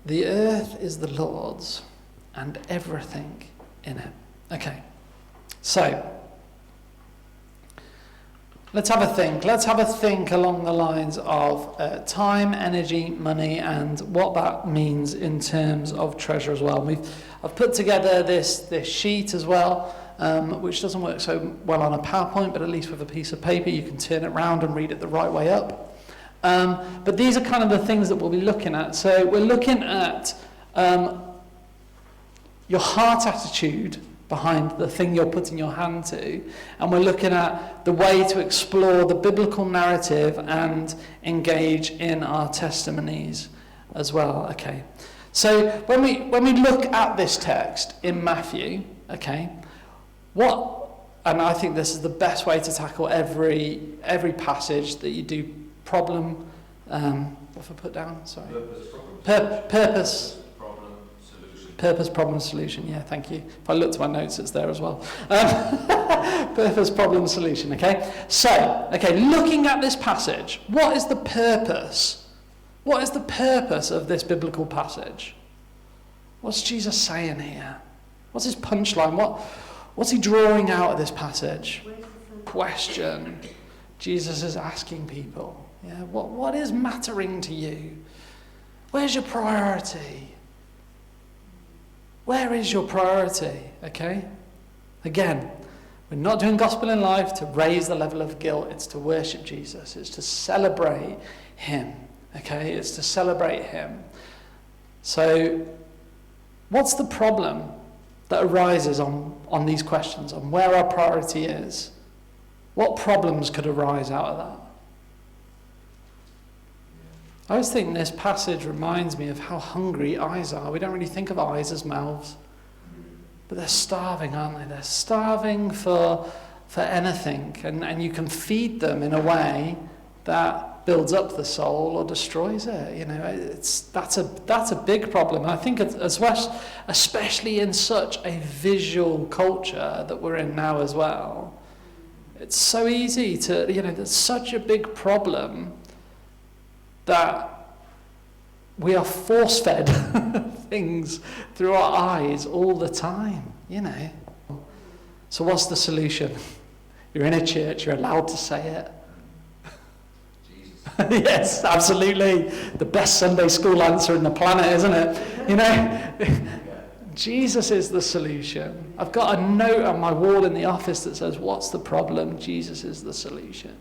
The earth is the Lord's and everything in it. Okay, so let's have a think. Let's have a think along the lines of time, energy, money, and what that means in terms of treasure as well. I've put together this sheet as well, which doesn't work so well on a PowerPoint, but at least with a piece of paper you can turn it around and read it the right way up. But these are kind of the things that we'll be looking at. So we're looking at your heart attitude behind the thing you're putting your hand to, and we're looking at the way to explore the biblical narrative and engage in our testimonies as well. Okay, so when we look at this text in Matthew, okay, and I think this is the best way to tackle every passage that you do. Problem, what have I put down? Sorry. Purpose. Purpose, problem, solution. Yeah, thank you. If I look to my notes, it's there as well. Purpose, problem, solution. Okay. So, looking at this passage, what is the purpose? What is the purpose of this biblical passage? What's Jesus saying here? What's his punchline? What's he drawing out of this passage? Question. Jesus is asking people. Yeah, what is mattering to you? Where's your priority? Where is your priority? Okay? Again, we're not doing gospel in life to raise the level of guilt. It's to worship Jesus. It's to celebrate him. Okay? It's to celebrate him. So, what's the problem that arises on these questions, on where our priority is? What problems could arise out of that? I always think this passage reminds me of how hungry eyes are. We don't really think of eyes as mouths. But they're starving, aren't they? They're starving for anything. And you can feed them in a way that builds up the soul or destroys it. You know, that's a big problem. And I think especially in such a visual culture that we're in now as well. It's so easy to, there's such a big problem that we are force-fed things through our eyes all the time, So what's the solution? You're in a church, you're allowed to say it. Jesus. Yes, absolutely. The best Sunday school answer in the planet, isn't it? Jesus is the solution. I've got a note on my wall in the office that says, what's the problem? Jesus is the solution.